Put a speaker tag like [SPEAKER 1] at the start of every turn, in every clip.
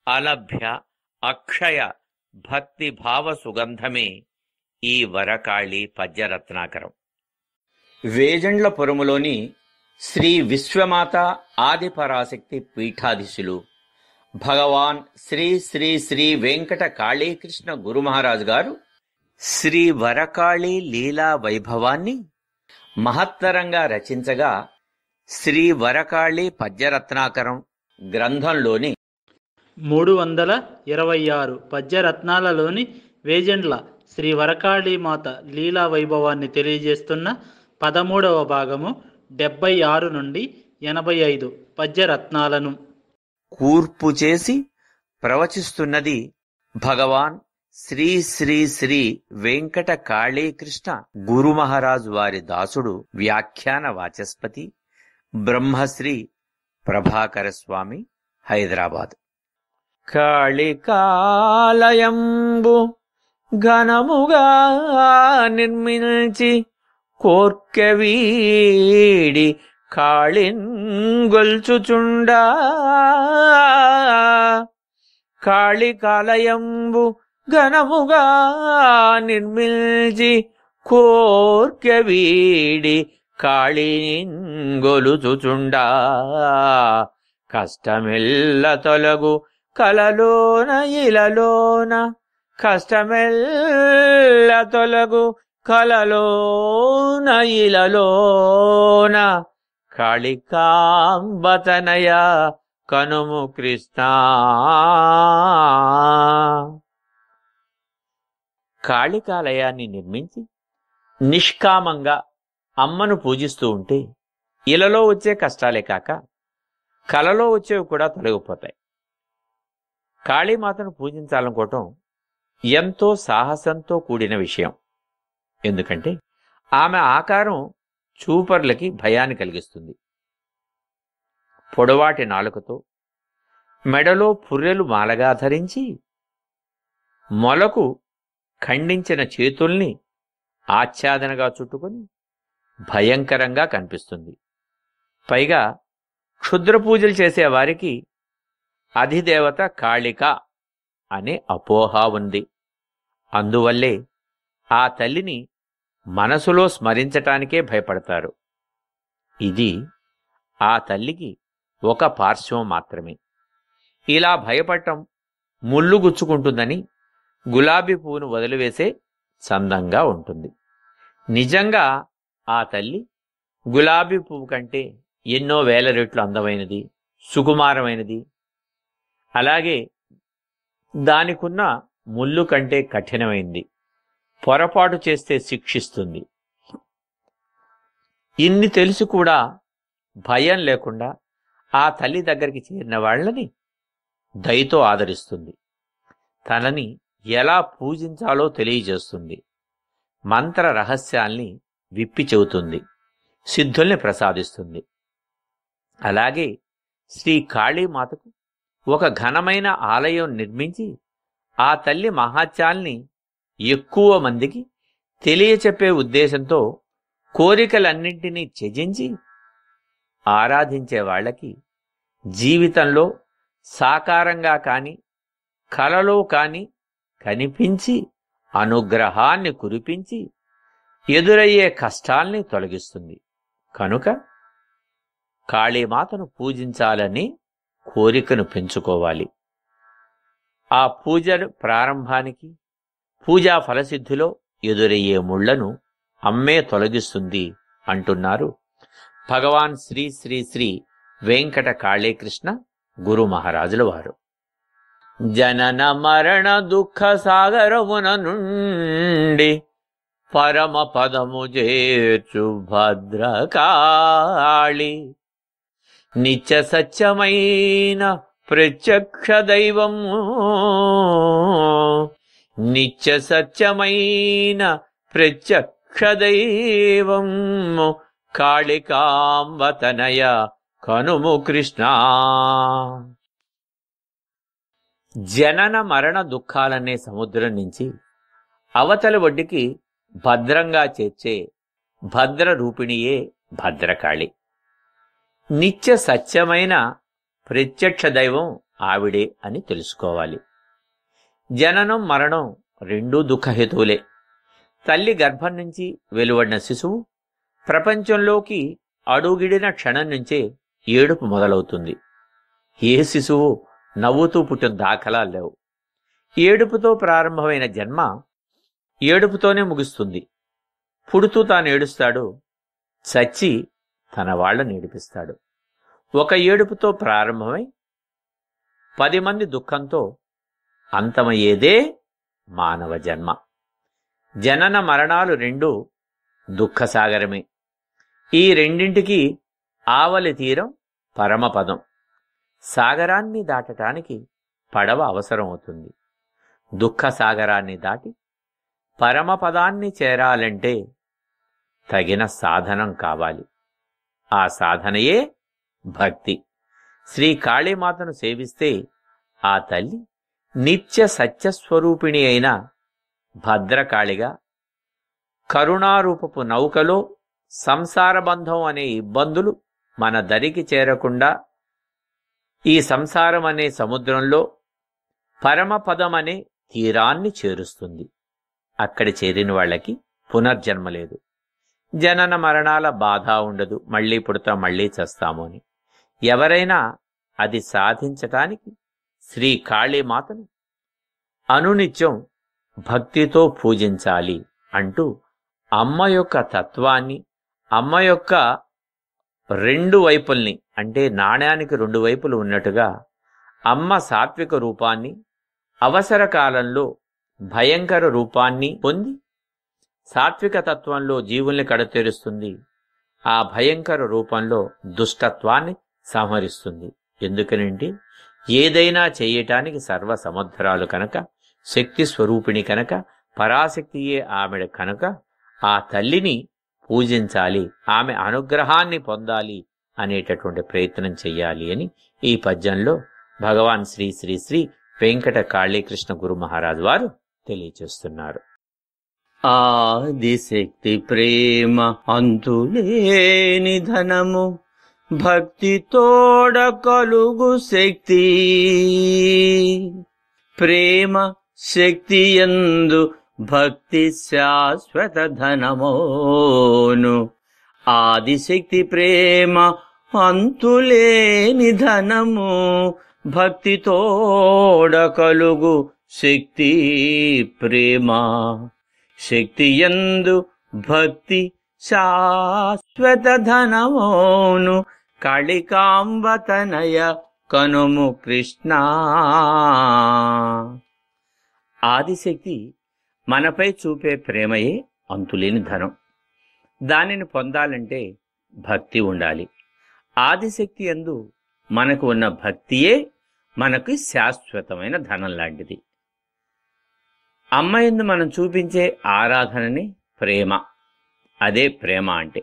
[SPEAKER 1] అలభ్య అక్షయ భక్తి భావ సుగంధమే ఈ వరకాళి పద్యరత్నాకరం. వేజండ్లపురములోని శ్రీ విశ్వమాత ఆదిపరాశక్తి పీఠాధీశులు భగవాన్ శ్రీ శ్రీ శ్రీ వెంకట కాళీకృష్ణ గురుమహారాజు గారు శ్రీ వరకాళి లీలా వైభవాన్ని మహత్తరంగా రచించగా, శ్రీ వరకాళి పద్యరత్నాకరం గ్రంథంలోని
[SPEAKER 2] 326 పద్యరత్నాలలోని వేజండ్ల శ్రీ వరకాళీమాత లీలా వైభవాన్ని తెలియజేస్తున్న 13వ భాగము 76 నుండి 85 పద్యరత్నాలను
[SPEAKER 1] కూర్పు చేసి ప్రవచిస్తున్నది భగవాన్ శ్రీ శ్రీ శ్రీ వెంకట కాళీకృష్ణ గురుమహారాజు వారి దాసుడు వ్యాఖ్యాన వాచస్పతి బ్రహ్మశ్రీ ప్రభాకర స్వామి, హైదరాబాద్. కాళికాలయంబు ఘనముగా నిర్మించి కోర్కెవీడి కాళింగొల్చుచుండా, కాళికాలయంబు ఘనముగా నిర్మించి కోర్కెవీడి కాళింగొలుచుచుండా, కష్టమెల్ల తొలగు కలలోన ఇలలోన, కష్టమెల్ల తొలగు కలలోన ఇలలోన, కాళికాంబతనయ కనుము కృష్ణ. కాళికాలయాన్ని నిర్మించి నిష్కామంగా అమ్మను పూజిస్తూ ఉంటే ఇలలో వచ్చే కష్టాలే కాక కలలో వచ్చేవి కూడా తొలగిపోతాయి. కాళీమాతను పూజించాలనుకోవటం ఎంతో సాహసంతో కూడిన విషయం. ఎందుకంటే ఆమె ఆకారం చూపర్లకి భయాన్ని కలిగిస్తుంది. పొడవాటి నాలుకతో మెడలో పుర్రెలు మాలగా ధరించి మొలకు ఖండించిన చేతుల్ని ఆచ్ఛాదనగా చుట్టుకొని భయంకరంగా కనిపిస్తుంది. పైగా క్షుద్ర పూజలు చేసేవారికి అధిదేవత కాళిక అనే అపోహ ఉంది. అందువల్లే ఆ తల్లిని మనసులో స్మరించటానికే భయపడతారు. ఇది ఆ తల్లికి ఒక పార్శ్వం మాత్రమే. ఇలా భయపడటం ముళ్ళు గుచ్చుకుంటుందని గులాబీ పువ్వును వదిలివేసే చందంగా ఉంటుంది. నిజంగా ఆ తల్లి గులాబీ పువ్వు కంటే ఎన్నో వేల రెట్లు అందమైనది, సుకుమారమైనది. అలాగే దానికున్న ముళ్ళు కంటే కఠినమైంది. పొరపాటు చేస్తే శిక్షిస్తుంది. ఇన్ని తెలిసి కూడా భయం లేకుండా ఆ తల్లి దగ్గరికి చేరిన వాళ్ళని దయతో ఆదరిస్తుంది. తనని ఎలా పూజించాలో తెలియజేస్తుంది. మంత్ర రహస్యాల్ని విప్పి చెబుతుంది. సిద్ధుల్ని ప్రసాదిస్తుంది. అలాగే శ్రీ కాళీమాతకు ఒక ఘనమైన ఆలయం నిర్మించి ఆ తల్లి మహాత్యాల్ని ఎక్కువ మందికి తెలియచెప్పే ఉద్దేశంతో కోరికలన్నింటినీ త్యజించి ఆరాధించే వాళ్ళకి జీవితంలో సాకారంగా కాని కలలో కాని కనిపించి అనుగ్రహాన్ని కురిపించి ఎదురయ్యే కష్టాల్ని తొలగిస్తుంది. కనుక కాళీమాతను పూజించాలని కోరికను పెంచుకోవాలి. ఆ పూజ ప్రారంభానికి, పూజా ఫలసిద్ధిలో ఎదురయ్యే ముళ్లను అమ్మే తొలగిస్తుంది అంటున్నారు భగవాన్ శ్రీ శ్రీ శ్రీ వెంకట కాళీకృష్ణ గురు మహారాజుల వారు. జనన మరణ దుఃఖ సాగరమున నుండి పరమ పదము చేర్చు భద్రకాళి, నిత్య సత్యమైన ప్రత్యక్ష దైవము, నిత్య సత్యమైన ప్రత్యక్ష దైవము, కాళికాంబతనయ కనుము కృష్ణ. జనన మరణ దుఃఖాలనే సముద్రం నుంచి అవతలి ఒడ్డుకి భద్రంగా చేర్చే భద్ర రూపిణియే భద్రకాళి. నిత్య సత్యమైన ప్రత్యక్ష దైవం ఆవిడే అని తెలుసుకోవాలి. జననం మరణం రెండూ దుఃఖహేతువులే. తల్లి గర్భం నుంచి వెలువడిన శిశువు ప్రపంచంలోకి అడుగిడిన క్షణం నుంచే ఏడుపు మొదలవుతుంది. ఏ శిశువు నవ్వుతూ పుట్టిన దాఖలాలు లేవు. ఏడుపుతో ప్రారంభమైన జన్మ ఏడుపుతోనే ముగుస్తుంది. పుడుతూ తాను ఏడుస్తాడు, చచ్చి తన వాళ్లను ఏడిపిస్తాడు. ఒక ఏడుపుతో ప్రారంభమై 10 మంది దుఃఖంతో అంతమయ్యేదే మానవ జన్మ. జనన మరణాలు రెండూ దుఃఖసాగరమే. ఈ రెండింటికి ఆవలి తీరం పరమపదం. సాగరాన్ని దాటటానికి పడవ అవసరం అవుతుంది. దుఃఖసాగరాన్ని దాటి పరమపదాన్ని చేరాలంటే తగిన సాధనం కావాలి. ఆ సాధనయే భక్తి. శ్రీ కాళీమాతను సేవిస్తే ఆ తల్లి నిత్య సత్యస్వరూపిణి అయిన భద్రకాళిగా కరుణారూపపు నౌకలో సంసారబంధం అనే ఇబ్బందులు మన దరికి చేరకుండా ఈ సంసారం అనే సముద్రంలో పరమపదమనే తీరాన్ని చేరుస్తుంది. అక్కడి చేరిన వాళ్ళకి పునర్జన్మ లేదు. జనన మరణాల బాధ ఉండదు. మళ్లీ పుడతాం, మళ్లీ చస్తాము అని. ఎవరైనా అది సాధించటానికి శ్రీ కాళీమాతను అనునిత్యం భక్తితో పూజించాలి అంటూ అమ్మ యొక్క తత్వాన్ని, అమ్మ యొక్క రెండు వైపుల్ని, అంటే నాణ్యానికి రెండు వైపులు ఉన్నట్టుగా అమ్మ సాత్విక రూపాన్ని, అవసర కాలంలో భయంకర రూపాన్ని పొంది సాత్విక తత్వంలో జీవుల్ని కడతేరుస్తుంది. ఆ భయంకర రూపంలో దుష్టత్వాన్ని సంహరిస్తుంది. ఎందుకనంటే ఏదైనా చేయటానికి సర్వసమర్థరాలు కనుక, శక్తి స్వరూపిణి కనుక, పరాశక్తియే ఆమెడ కనుక ఆ తల్లిని పూజించాలి, ఆమె అనుగ్రహాన్ని పొందాలి అనేటటువంటి ప్రయత్నం చెయ్యాలి అని ఈ పద్యంలో భగవాన్ శ్రీ శ్రీ శ్రీ వెంకట కాళీకృష్ణ గురు మహారాజ్ వారు తెలియచేస్తున్నారు.
[SPEAKER 3] ఆదిశక్తి ప్రేమ అంతులేని ధనము, భక్తి తోడ కలుగు శక్తి. ప్రేమ శక్తి యందు భక్తి శాశ్వత ధనమోను. ఆదిశక్తి ప్రేమ అంతులేని ధనము, భక్తి తోడ కలుగు శక్తి. ప్రేమ శక్తి యందు భక్తి శాశ్వత ధనమోను. కాళికాంబతనయ కనుము కృష్ణ. ఆదిశక్తి మనపై చూపే ప్రేమయే అంతులేని ధనం. దానిని పొందాలంటే భక్తి ఉండాలి. ఆదిశక్తి యందు మనకు ఉన్న భక్తియే మనకు శాశ్వతమైన ధనం లాంటిది. అమ్మ యందు మనం చూపించే ఆరాధనని ప్రేమ. అదే ప్రేమ అంటే.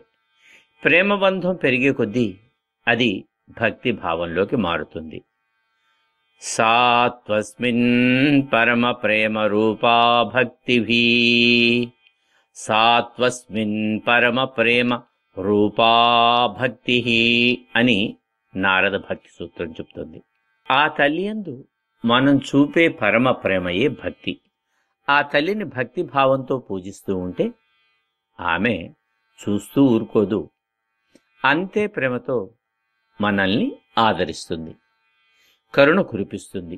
[SPEAKER 3] ప్రేమ బంధం పెరిగే కొద్దీ అది భక్తి భావంలోకి మారుతుంది. సాత్వస్మిన్ పరమ ప్రేమ రూపా భక్తిభీ. సాత్వస్మిన్ పరమ ప్రేమ రూపా భక్తి అని నారద భక్తి సూత్రం చెప్తుంది. ఆ తల్లి యందు మనం చూపే పరమ ప్రేమయే భక్తి. ఆ తల్లిని భక్తి భావంతో పూజిస్తూ ఉంటే ఆమె చూస్తూ ఊరుకోదు. అంతే ప్రేమతో మనల్ని ఆదరిస్తుంది, కరుణ కురిపిస్తుంది.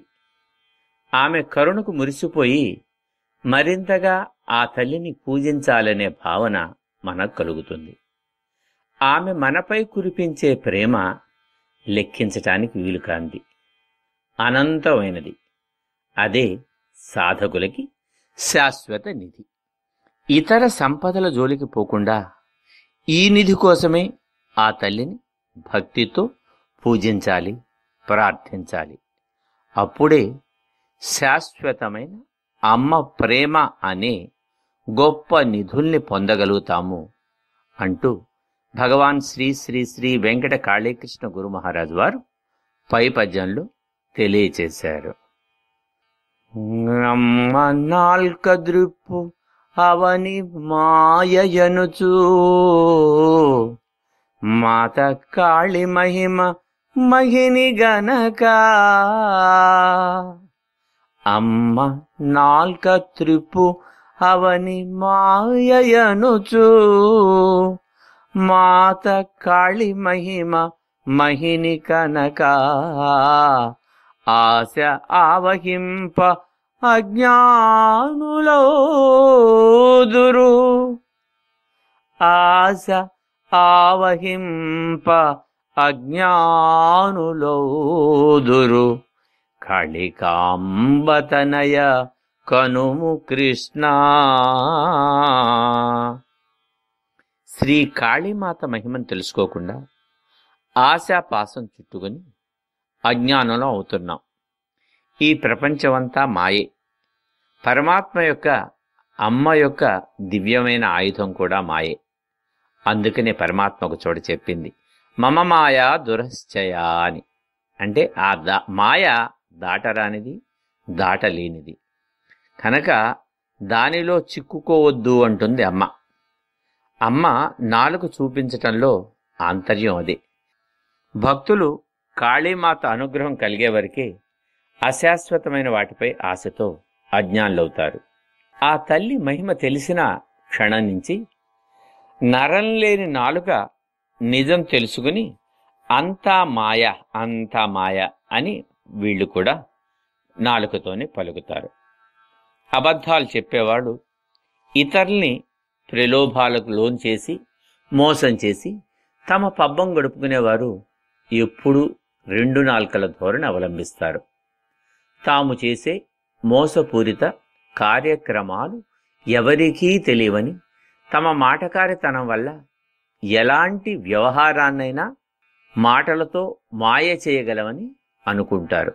[SPEAKER 3] ఆమె కరుణకు మురిసిపోయి మరింతగా ఆ తల్లిని పూజించాలనే భావన మనకు కలుగుతుంది. ఆమె మనపై కురిపించే ప్రేమ లెక్కించటానికి వీలు కాంది, అనంతమైనది. అదే సాధకులకి శాశ్వత నిధి. ఇతర సంపదల జోలికి పోకుండా ఈ నిధి కోసమే ఆ తల్లిని భక్తితో పూజించాలి, ప్రార్థించాలి. అప్పుడే శాశ్వతమైన అమ్మ ప్రేమ అనే గొప్ప నిధుల్ని పొందగలుగుతాము అంటూ భగవాన్ శ్రీ శ్రీ శ్రీ వెంకట కాళీకృష్ణ గురు మహారాజ్ వారు పై పద్యంలో తెలియచేశారు. అమ్మ నాల్కద్రిప్పు అవని మాయయనుచూ, మాత కాళి మహిమ మహిని గనక అమ్మ నాల్క త్రిప్పు అవని మాయనుచు మాత కాళి మహిమ మహిని కనక ఆశ ఆవహింప అజ్ఞానులౌదురు ఆశ ఆవహింప అజ్ఞానులౌదురు కాళికాంబతనయ కనుము కృష్ణ. శ్రీ కాళీమాత మహిమను తెలుసుకోకుండా ఆశాపాసం చుట్టుకొని అజ్ఞానంలో అవుతున్నాం. ఈ ప్రపంచమంతా మాయే. పరమాత్మ యొక్క అమ్మ యొక్క దివ్యమైన ఆయుధం కూడా మాయే. అందుకనే పరమాత్మ ఒక చోట చెప్పింది మమ మాయా దురశ్చయ అని. అంటే ఆ మాయ దాటరానిది, దాటలేనిది కనుక దానిలో చిక్కుకోవద్దు అంటుంది అమ్మ. అమ్మ నాలుగు చూపించటంలో ఆంతర్యం అదే. భక్తులు కాళీమాత అనుగ్రహం కలిగే వరకే అశాశ్వతమైన వాటిపై ఆశతో అజ్ఞానులవుతారు. ఆ తల్లి మహిమ తెలిసిన క్షణం నుంచి నరం లేని నాలుక నిజం తెలుసుకుని అంతా మాయ అంతా మాయ అని వీళ్ళు కూడా నాలుకతోనే పలుకుతారు. అబద్ధాలు చెప్పేవాడు ఇతరుల్ని ప్రలోభాలకు లోన్ చేసి మోసం చేసి తమ పబ్బం గడుపుకునేవారు ఎప్పుడూ రెండు నాల్కల ధోరణి అవలంబిస్తారు. తాము చేసే మోసపూరిత కార్యక్రమాలు ఎవరికీ తెలియవని, తమ మాటకారితనం వల్ల ఎలాంటి వ్యవహారాన్నైనా మాటలతో మాయ చేయగలవని అనుకుంటారు.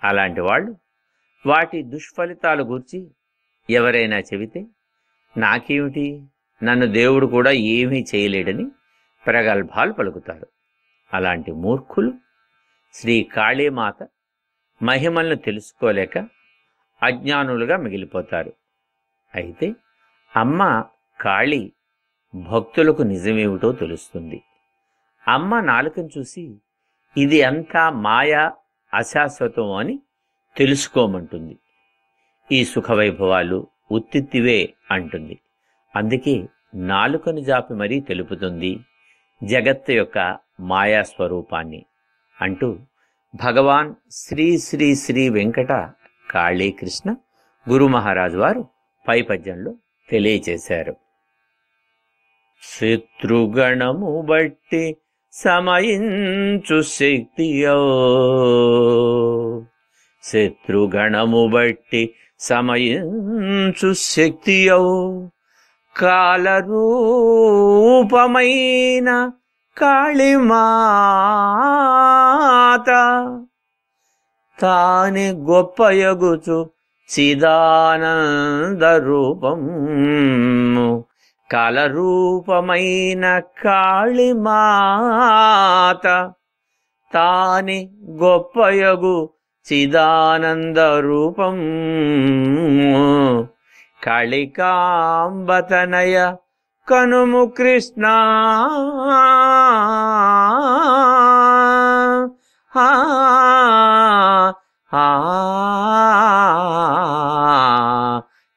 [SPEAKER 3] అలాంటి వాళ్ళు వాటి దుష్ఫలితాలు గూర్చి ఎవరైనా చెబితే నాకేమిటి, నన్ను దేవుడు కూడా ఏమీ చేయలేడని ప్రగల్భాలు పలుకుతారు. అలాంటి మూర్ఖులు శ్రీ కాళీమాత మహిమలను తెలుసుకోలేక అజ్ఞానులుగా మిగిలిపోతారు. అయితే అమ్మ కాళీ భక్తులకు నిజమేమిటో తెలుస్తుంది. అమ్మ నాలుకను చూసి ఇది అంతా మాయా అశాశ్వతం అని తెలుసుకోమంటుంది. ఈ సుఖవైభవాలు ఉత్తిత్తివే అంటుంది. అందుకే నాలుకను జాపి మరీ తెలుపుతుంది జగత్తు యొక్క మాయాస్వరూపాన్ని అంటూ భగవాన్ శ్రీ శ్రీ శ్రీ వెంకట కాళీకృష్ణ గురు మహారాజు వారు పై పద్యంలో తెలియచేశారు. శత్రుగణము బట్టి సమయించు శక్తియో, శత్రుగణము బట్టి సమయించు శక్తియో, కాలరూపమైన కాళీమాత తానే గొప్పయగుచు చిదానంద రూపం, కాలరూపమైన కాళీమాత తానే గొప్పయగు చిదానంద రూపం, కాళికాంబతనయ కనుము కృష్ణ.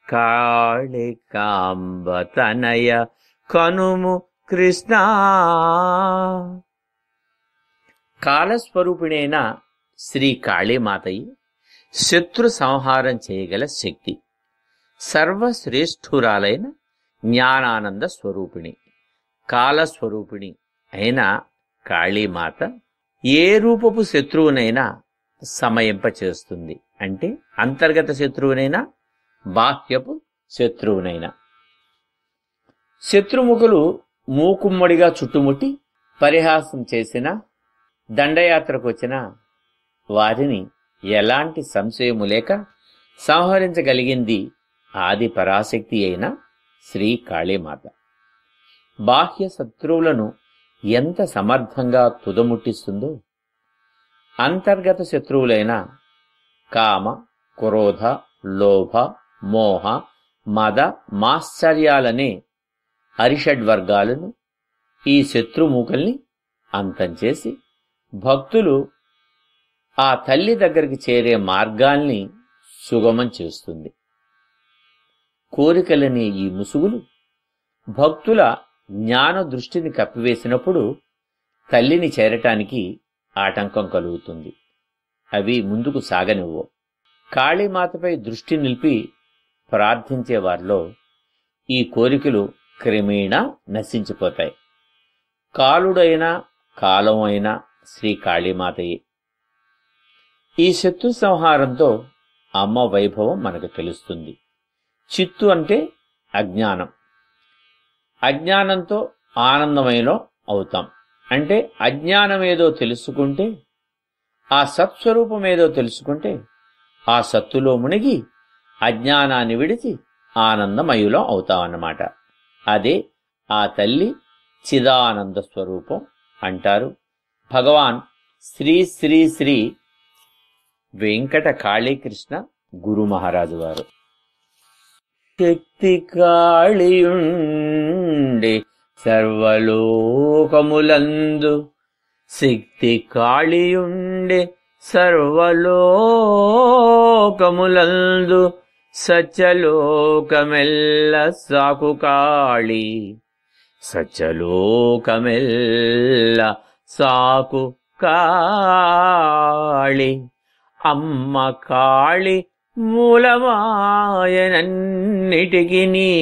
[SPEAKER 3] కాళికాంబతనయ కనుము కృష్ణ. కాలస్వరూపిణైన శ్రీ కాళీమాతయి శత్రు సంహారం చేయగల శక్తి. సర్వశ్రేష్ఠురాలైన జ్ఞానానంద స్వరూపిణి, కాలస్వరూపిణి అయిన కాళీమాత ఏ రూపపు శత్రువునైనా సమయింపచేస్తుంది. అంటే అంతర్గత శత్రువునైనా బాహ్యపు శత్రువునైనా. శత్రుముఖులు మూకుమ్మడిగా చుట్టుముట్టి పరిహాసం చేసిన, దండయాత్రకు వచ్చిన వారిని ఎలాంటి సంశయము లేక సంహరించగలిగింది ఆది పరాశక్తి అయిన శ్రీ కాళీమాత. బాహ్య శత్రువులను ఎంత సమర్థంగా తుదముట్టిస్తుందో అంతర్గత శత్రువులైన కామ, క్రోధ, లోభ, మోహ, మద, మాశ్చర్యాలనే అరిషడ్వర్గాలను ఈ శత్రుమూకల్ని అంతం చేసి భక్తులు ఆ తల్లి దగ్గరికి చేరే మార్గాల్ని సుగమం చేస్తుంది. కోరికలనే ఈ ముసుగులు భక్తుల జ్ఞాన దృష్టిని కప్పివేసినప్పుడు తల్లిని చేరటానికి ఆటంకం కలుగుతుంది. అవి ముందుకు సాగనివ్వవు. కాళీమాతపై దృష్టి నిలిపి ప్రార్థించే వారిలో ఈ కోరికలు క్రమేణా నశించిపోతాయి. కాలుడైనా కాలం అయినా శ్రీ కాళీమాతయే. ఈ శత్రు సంహారంతో అమ్మ వైభవం మనకు తెలుస్తుంది. చిత్తు అంటే అజ్ఞానం. అజ్ఞానంతో ఆనందమయం అవుతాం. అంటే అజ్ఞానమేదో తెలుసుకుంటే, ఆ సత్స్వరూపమేదో తెలుసుకుంటే ఆ సత్తులో మునిగి అజ్ఞానాన్ని విడిచి ఆనందమయులం అవుతామన్నమాట. అదే ఆ తల్లి చిదానంద స్వరూపం అంటారు భగవాన్ శ్రీ శ్రీ శ్రీ వెంకట కాళీకృష్ణ గురు మహారాజు వారు. శక్తి కాళియుండే సర్వలోకములందు, శక్తి కాళియుండే సర్వలోకములందు, సత్యలోకమెల్ల సాకు కాళి, సత్యలోకమెల్ల సాకు కాళి. అమ్మ కాళి మూలమాయనన్నిటికినీ,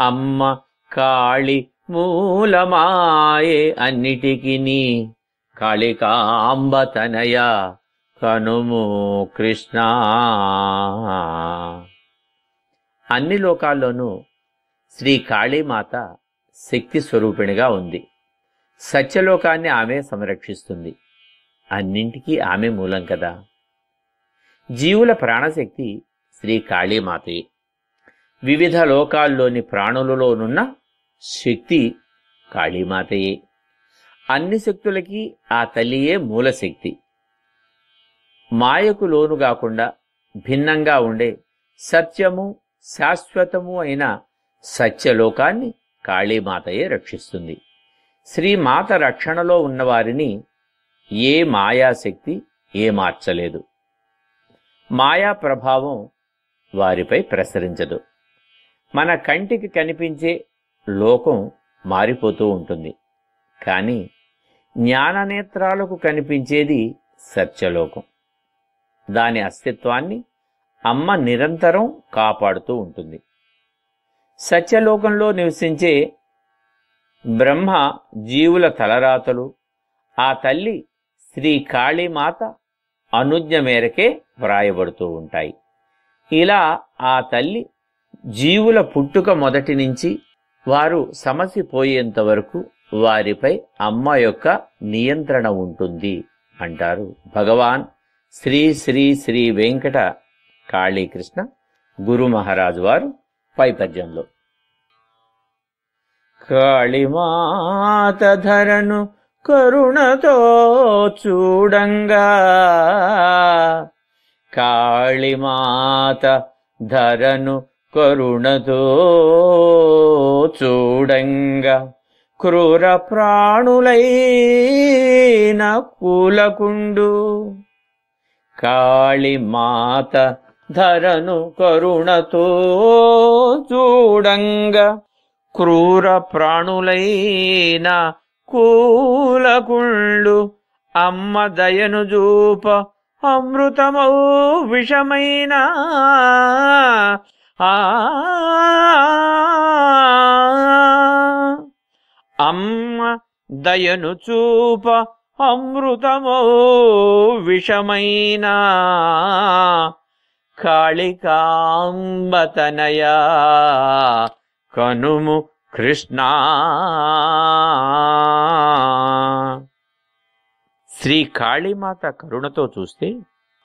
[SPEAKER 3] అమ్మ కాళి మూలమాయే అన్నిటికినీ, కాళికాంబ తనయ కనుము కృష్ణ. అన్ని లోకాల్లోనూ శ్రీ కాళీమాత శక్తి స్వరూపిణిగా ఉంది. సత్యలోకాన్ని ఆమె సంరక్షిస్తుంది. అన్నింటికీ ఆమె మూలం కదా. జీవుల ప్రాణశక్తి శ్రీ కాళీమాతయే. వివిధ లోకాల్లోని ప్రాణులలోనున్న శక్తి కాళీమాతయే. అన్ని శక్తులకి ఆ తల్లియే మూలశక్తి. మాయకు లోను కాకుండా భిన్నంగా ఉండే సత్యము శాశ్వతము అయిన సత్యలోకాన్ని కాళీమాతయే రక్షిస్తుంది. శ్రీమాత రక్షణలో ఉన్నవారిని ఏ మాయాశక్తి ఏమార్చలేదు. మాయా ప్రభావం వారిపై ప్రసరించదు. మన కంటికి కనిపించే లోకం మారిపోతూ ఉంటుంది. కానీ జ్ఞాననేత్రాలకు కనిపించేది సత్యలోకం. దాని అస్తిత్వాన్ని అమ్మ నిరంతరం కాపాడుతూ ఉంటుంది. సత్యలోకంలో నివసించే బ్రహ్మ జీవుల తలరాతలు ఆ తల్లి శ్రీ కాళీమాత అనుజ్ఞ మేరకే వ్రాయబడుతూ ఉంటాయి. ఇలా ఆ తల్లి జీవుల పుట్టుక మొదటి నుంచి వారు సమసిపోయేంత వరకు వారిపై అమ్మ యొక్క నియంత్రణ ఉంటుంది అంటారు భగవాన్ శ్రీ శ్రీ శ్రీ వెంకట కాళీకృష్ణ గురు మహారాజు వారు పై పద్యంలో. కాళీమాత ధరను కరుణతో చూడంగా, కాళీమాత ధరను కరుణతో చూడంగా, క్రూర ప్రాణులైన కూలకుండు. కాళీమాత ధరను కరుణతో చూడంగా, క్రూర ప్రాణులైన కూలకుండు. అమ్మ దయను జూప అమృతమౌ విషమైన, అమ్మ దయను చూప అమృతమో విషమైన, కాళికాంబతనయ కనుము కృష్ణ. శ్రీ కాళీమాత కరుణతో చూస్తే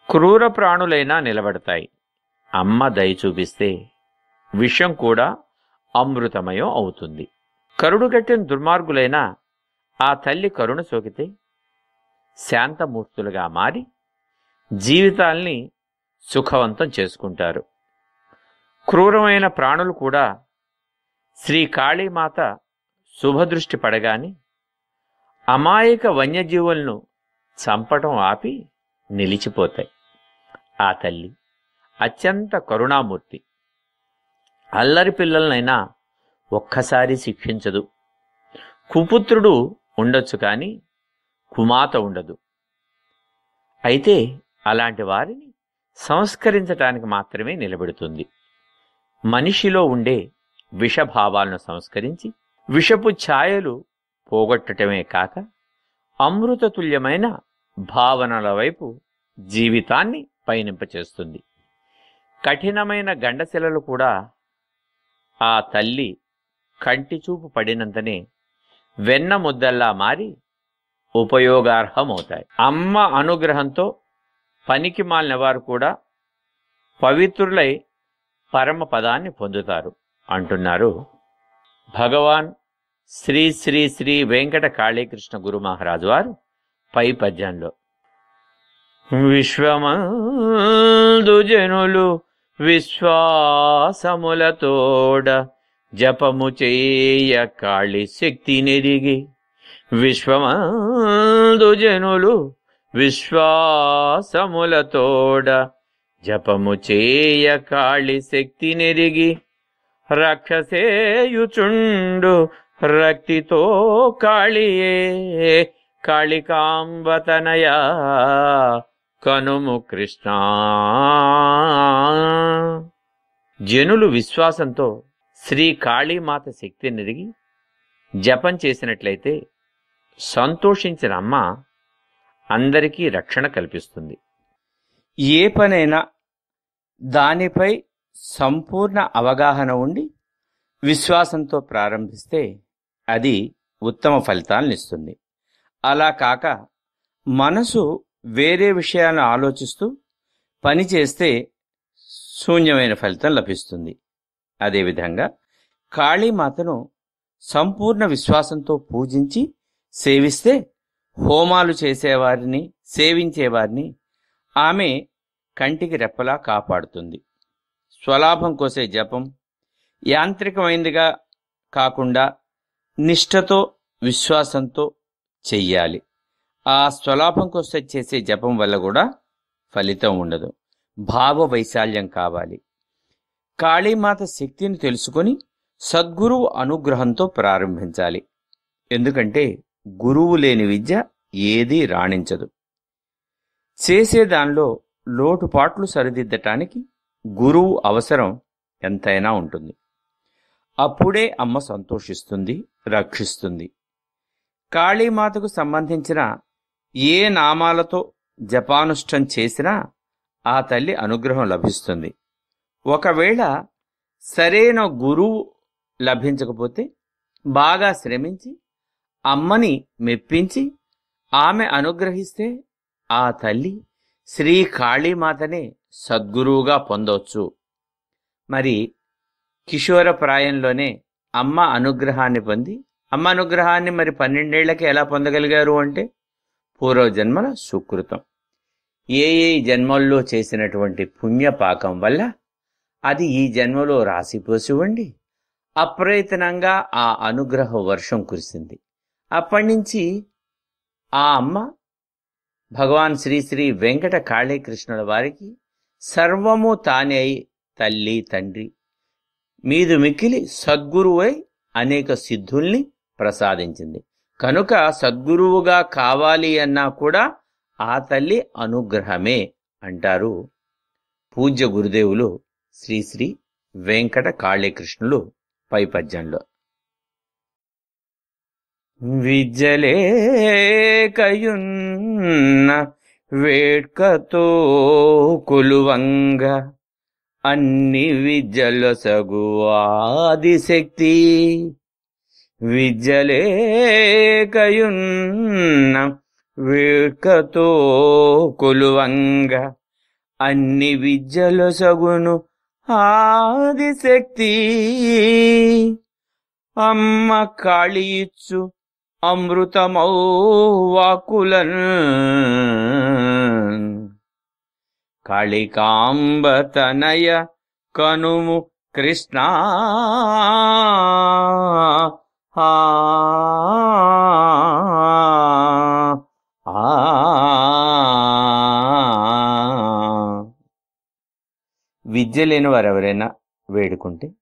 [SPEAKER 3] క్రూర ప్రాణులైనా నిలబడతాయి. అమ్మ దయ చూపిస్తే విషం కూడా అమృతమయం అవుతుంది. కరుడుగట్టిన దుర్మార్గులైన ఆ తల్లి కరుణ సోకితే శాంతమూర్తులుగా మారి జీవితాల్ని సుఖవంతం చేసుకుంటారు. క్రూరమైన ప్రాణులు కూడా శ్రీ కాళీమాత శుభదృష్టి పడగాని అమాయక వన్యజీవులను చంపటం ఆపి నిలిచిపోతాయి. ఆ తల్లి అత్యంత కరుణామూర్తి. అల్లరి పిల్లలనైనా ఒక్కసారి శిక్షించదు. కుపుత్రుడు ఉండొచ్చు కానీ కుమాత ఉండదు. అయితే అలాంటి వారిని సంస్కరించటానికి మాత్రమే నిలబెడుతుంది. మనిషిలో ఉండే విషభావాలను సంస్కరించి విషపు ఛాయలు పోగొట్టటమే కాక అమృతతుల్యమైన భావనల వైపు జీవితాన్ని పయనింపచేస్తుంది. కఠినమైన గండశిలలు కూడా ఆ తల్లి కంటిచూపు పడినంతనే వెన్న ముద్దల్లా మారి ఉపయోగార్హమవుతాయి. అమ్మ అనుగ్రహంతో పనికి మాలిన వారు కూడా పవిత్రులై పరమ పదాన్ని పొందుతారు అంటున్నారు భగవాన్ శ్రీ శ్రీ శ్రీ వెంకట కాళీకృష్ణ గురు మహారాజు వారు పై పద్యంలో. విశ్వమందు జనులు విశ్వాసములతోడ జపము చేయ కాళి శక్తి నెరిగి. విశ్వమందు జనులు విశ్వాసములతోడ జపము చేయ కాళి శక్తి నెరిగి. రక్షసేయుచుండు రక్తితో కాళియే కాళికాంబతనయ కనుము కృష్ణ. జనులు విశ్వాసంతో శ్రీ కాళీమాత శక్తి నెరిగి జపం చేసినట్లయితే సంతోషించిన అమ్మ అందరికీ రక్షణ కల్పిస్తుంది.
[SPEAKER 4] ఏ పనైనా దానిపై సంపూర్ణ అవగాహన ఉండి విశ్వాసంతో ప్రారంభిస్తే అది ఉత్తమ ఫలితాలను ఇస్తుంది. అలా కాక మనసు వేరే విషయాలను ఆలోచిస్తూ పనిచేస్తే శూన్యమైన ఫలితం లభిస్తుంది. అదేవిధంగా కాళీమాతను సంపూర్ణ విశ్వాసంతో పూజించి సేవిస్తే హోమాలు చేసేవారిని సేవించేవారిని ఆమె కంటికి రెప్పలా కాపాడుతుంది. స్వలాభం కోసే జపం యాంత్రికమైనదిగా కాకుండా నిష్ఠతో విశ్వాసంతో చెయ్యాలి. ఆ స్వలాభం కోసం చేసే జపం వల్ల కూడా ఫలితం ఉండదు. భావ వైశాల్యం కావాలి. కాళీమాత శక్తిని తెలుసుకొని సద్గురువు అనుగ్రహంతో ప్రారంభించాలి. ఎందుకంటే గురువు లేని విద్య ఏదీ రాణించదు. చేసేదానిలో లోటుపాట్లు సరిదిద్దటానికి గురువు అవసరం ఎంతైనా ఉంటుంది. అప్పుడే అమ్మ సంతోషిస్తుంది, రక్షిస్తుంది. కాళీమాతకు సంబంధించిన ఏ నామాలతో జపానుష్ఠం చేసినా ఆ తల్లి అనుగ్రహం లభిస్తుంది. ఒకవేళ సరైన గురువు లభించకపోతే బాగా శ్రమించి అమ్మని మెప్పించి ఆమె అనుగ్రహిస్తే ఆ తల్లి శ్రీ కాళీమాతనే సద్గురువుగా పొందవచ్చు. మరి కిషోర ప్రాయంలోనే అమ్మ అనుగ్రహాన్ని పొంది అమ్మ అనుగ్రహాన్ని మరి 12 ఏళ్లకి ఎలా పొందగలిగారు అంటే పూర్వజన్మల సుకృతం. ఏ జన్మల్లో చేసినటువంటి పుణ్యపాకం వల్ల అది ఈ జన్మలో రాసిపోసి ఉండి అప్రయత్నంగా ఆ అనుగ్రహ వర్షం కురిసింది. అప్పటి నుంచి ఆ అమ్మ భగవాన్ శ్రీ శ్రీ వెంకట కాళీకృష్ణుల వారికి సర్వము తానే అయి తల్లి తండ్రి మీదు మిక్కిలి సద్గురువై అనేక సిద్ధుల్ని ప్రసాదించింది. కనుక సద్గురువుగా కావాలి అన్నా కూడా ఆ తల్లి అనుగ్రహమే అంటారు పూజ్య గురుదేవులు శ్రీ శ్రీ వెంకట కాళీకృష్ణులు పై పద్యంలో. విద్యలేకయున్న వేట్కతో కొలువంగ అన్ని విద్యలొసగు ఆదిశక్తి. విద్యలేకయున్న వేట్కతో కొలువంగ అన్ని విద్యలొసగును ఆదిశక్తి. అమ్మ కాళీ ఇచ్చు అమృతమౌ వాకులన్ కాళికాంబతనయ కనుము కృష్ణ.
[SPEAKER 3] విద్య లేని వారెవరైనా వేడుకుంటే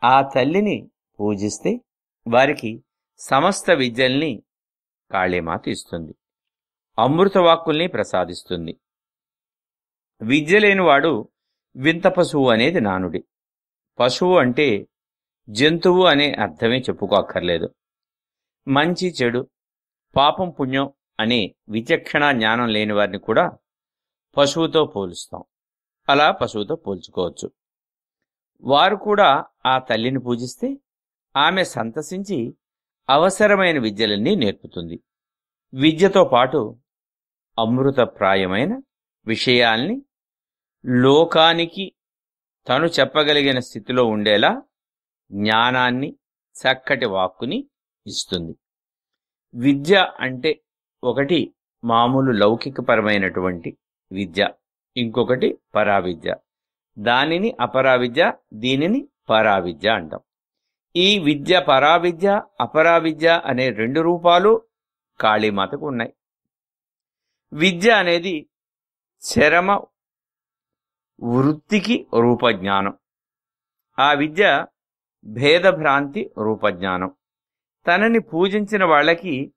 [SPEAKER 3] ఆ తల్లిని పూజిస్తే వారికి సమస్త విద్యల్ని కాళీమాత ఇస్తుంది, అమృతవాక్కుల్ని ప్రసాదిస్తుంది. విద్య లేనివాడు వింత పశువు అనేది నానుడి. పశువు అంటే జంతువు అనే అర్థమే చెప్పుకోక్కర్లేదు. మంచి చెడు, పాపం పుణ్యం అనే విచక్షణ జ్ఞానం లేని వారిని కూడా పశువుతో పోలుస్తాం. అలా పశువుతో పోల్చుకోవచ్చు. వారు కూడా ఆ తల్లిని పూజిస్తే ఆమె సంతసించి అవసరమైన విద్యలన్నీ నేర్పుతుంది. విద్యతో పాటు అమృతప్రాయమైన విషయాల్ని లోకానికి తను చెప్పగలిగిన స్థితిలో ఉండేలా జ్ఞానాన్ని, చక్కటి వాక్కుని ఇస్తుంది. విద్య అంటే ఒకటి మామూలు లౌకికపరమైనటువంటి విద్య, ఇంకొకటి పరావిద్య. దానిని అపరావిద్య, దీనిని పరావిద్య అంటాం. ఈ విద్య పరావిద్య, అపరావిద్య అనే రెండు రూపాలు కాళీమాతకు ఉన్నాయి. విద్య అనేది చరమ వృత్తికి రూపజ్ఞానం. ఆ విద్య భేదభ్రాంతి రూపజ్ఞానం. తనని పూజించిన వాళ్ళకి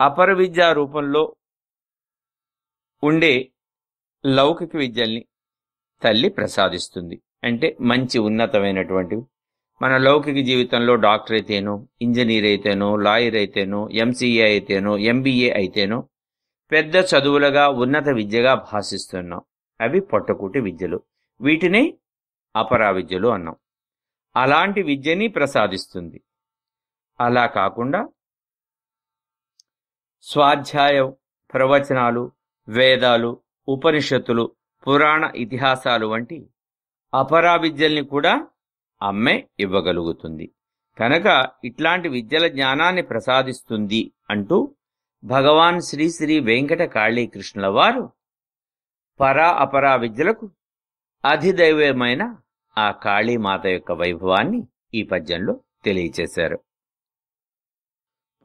[SPEAKER 3] అపర విద్యా రూపంలో ఉండే లౌకిక విద్యల్ని తల్లి ప్రసాదిస్తుంది. అంటే మంచి ఉన్నతమైనటువంటివి. మన లౌకిక జీవితంలో డాక్టర్ అయితేనో, ఇంజనీర్ అయితేనో, లాయర్ అయితేనో, ఎంసీఏ అయితేనో, ఎంబీఏ అయితేనో పెద్ద చదువులుగా ఉన్నత విద్యగా భాషిస్తున్నాం. అవి పొట్టకూటి విద్యలు. వీటినే అపరావిద్యలు అన్నాం. అలాంటి విద్యని ప్రసాదిస్తుంది. అలా కాకుండా స్వాధ్యాయం, ప్రవచనాలు, వేదాలు, ఉపనిషత్తులు, పురాణ ఇతిహాసాలు వంటి అపరావిద్యల్ని కూడా అమ్మే ఇవ్వగలుగుతుంది. కనుక ఇట్లాంటి విద్యల జ్ఞానాన్ని ప్రసాదిస్తుంది అంటూ భగవాన్ శ్రీ శ్రీ వెంకట కాళీకృష్ణుల వారు పరా అపరా విద్యలకు అధిదైవమైన ఆ కాళీమాత యొక్క వైభవాన్ని ఈ పద్యంలో తెలియచేశారు.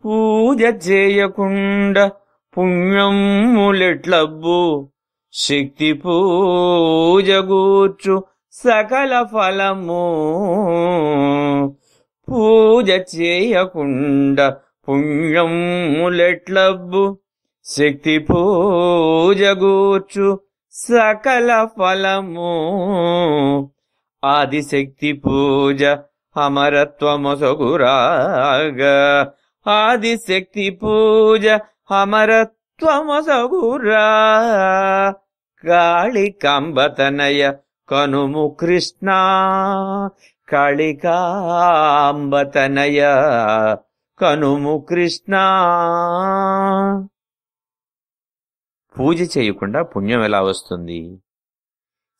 [SPEAKER 3] పూజ చేయకుండా పుణ్యములెట్లబ్బు, శక్తి పూజ గూర్చు సకల ఫలము. పూజ చేయకుండా పుణ్యములెట్లబ్బు, శక్తి పూజ గూర్చు సకల ఫలము. ఆదిశక్తి పూజ అమరత్వమొసగురాగా, ఆదిశక్తి పూజ అమరత్వమొసగురా. కాళికాంబతనయ కనుము కృష్ణ, కాళికాంబతనయ కనుము కృష్ణ. పూజ చేయకుండా పుణ్యం ఎలా వస్తుంది?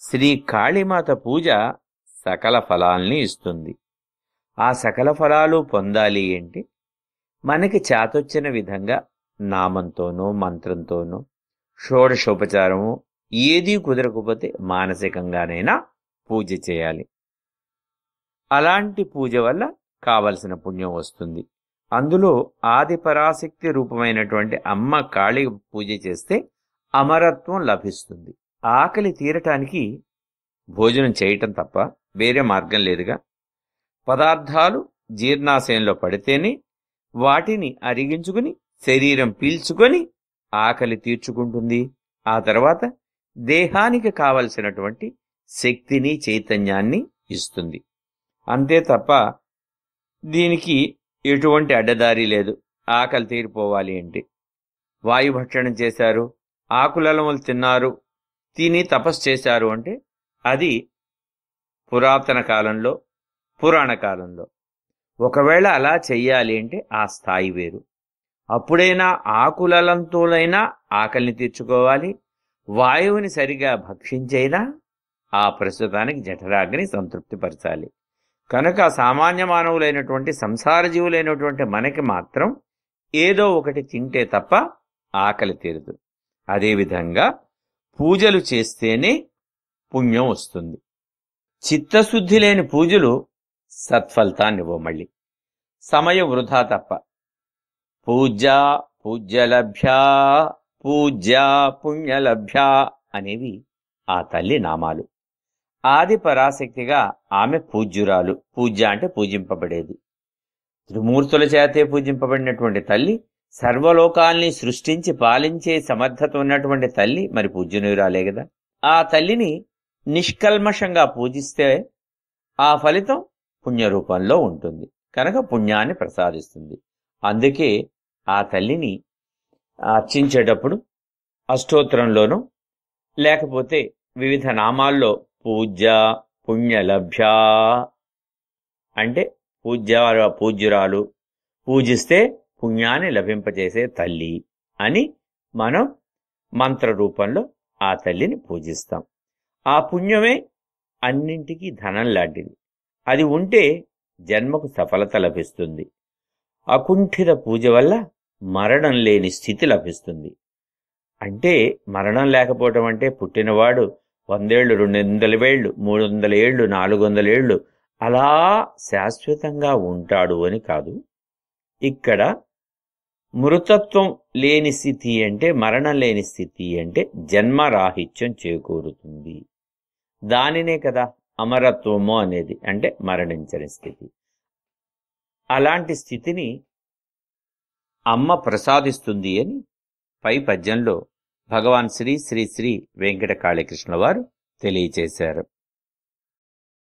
[SPEAKER 3] శ్రీ కాళీమాత పూజ సకల ఫలాల్ని ఇస్తుంది. ఆ సకల ఫలాలు పొందాలి అంటే మనకి చేతొచ్చిన విధంగా నామంతోనో మంత్రంతోనో షోడశోపచారము ఏదీ కుదరకపోతే మానసికంగానైనా పూజ చేయాలి. అలాంటి పూజ వల్ల కావలసిన పుణ్యం వస్తుంది. అందులో ఆది పరాశక్తి రూపమైనటువంటి అమ్మ కాళీ పూజ చేస్తే అమరత్వం లభిస్తుంది. ఆకలి తీరటానికి భోజనం చేయటం తప్ప వేరే మార్గం లేదుగా. పదార్థాలు జీర్ణాశయంలో పడితేనే వాటిని అరిగించుకుని శరీరం పీల్చుకొని ఆకలి తీర్చుకుంటుంది. ఆ తర్వాత దేహానికి కావలసినటువంటి శక్తిని, చైతన్యాన్ని ఇస్తుంది. అంతే తప్ప దీనికి ఎటువంటి అడ్డదారి లేదు. ఆకలి తీరిపోవాలి అంటే వాయుభక్షణం చేశారు, ఆకులలములు తిన్నారు, తిని తపస్సు చేశారు అంటే అది పురాతన కాలంలో, పురాణ కాలంలో. ఒకవేళ అలా చెయ్యాలి అంటే ఆ స్థాయి వేరు. అప్పుడైనా ఆకులలంతోలైనా ఆకలిని తీర్చుకోవాలి. వాయువుని సరిగా భక్షించైనా ఆ ప్రస్తుతానికి జఠరాగ్ని సంతృప్తిపరచాలి. కనుక సామాన్య మానవులైనటువంటి సంసార జీవులైనటువంటి మనకి మాత్రం ఏదో ఒకటి తింటే తప్ప ఆకలి తీరదు. అదేవిధంగా పూజలు చేస్తేనే పుణ్యం వస్తుంది. చిత్తశుద్ధి లేని పూజలు సత్ఫలితాన్నివ్వ. మళ్ళీ సమయం వృధా తప్ప. పూజ్యా పూజ్యలభ్యా, పూజ్యా పుణ్యలభ్యా అనేవి ఆ తల్లి నామాలు. ఆది పరాశక్తిగా ఆమె పూజ్యురాలు. పూజ్య అంటే పూజింపబడేది. త్రిమూర్తుల చేతే పూజింపబడినటువంటి తల్లి, సర్వలోకాల్ని సృష్టించి పాలించే సమర్థత ఉన్నటువంటి తల్లి, మరి పూజ్యునురాలే కదా. ఆ తల్లిని నిష్కల్మషంగా పూజిస్తే ఆ ఫలితం పుణ్యరూపంలో ఉంటుంది కనుక పుణ్యాన్ని ప్రసాదిస్తుంది. అందుకే ఆ తల్లిని అర్చించేటప్పుడు అష్టోత్తరంలోనూ లేకపోతే వివిధ నామాల్లో పూజ్య, పుణ్యలభ్య అంటే పూజ్యురాలు, పూజిస్తే పుణ్యాన్ని లభింపజేసే తల్లి అని మనం మంత్ర రూపంలో ఆ తల్లిని పూజిస్తాం. ఆ పుణ్యమే అన్నింటికీ ధనం లాంటిది. అది ఉంటే జన్మకు సఫలత లభిస్తుంది. అకుంఠిత పూజ వల్ల మరణం లేని స్థితి లభిస్తుంది. అంటే మరణం లేకపోవటం అంటే పుట్టినవాడు 100 ఏళ్ళు, 200 ఏళ్ళు, 300 ఏళ్ళు, 400 ఏళ్ళు అలా శాశ్వతంగా ఉంటాడు అని కాదు. ఇక్కడ మృతత్వం లేని స్థితి అంటే, మరణం లేని స్థితి అంటే జన్మరాహిత్యం చేకూరుతుంది. దానినే కదా అమరత్వము అనేది, అంటే మరణించని స్థితి. అలాంటి స్థితిని అమ్మ ప్రసాదిస్తుంది అని పై పద్యంలో భగవాన్ శ్రీ శ్రీ శ్రీ వెంకట కాళీకృష్ణ వారు తెలియచేశారు.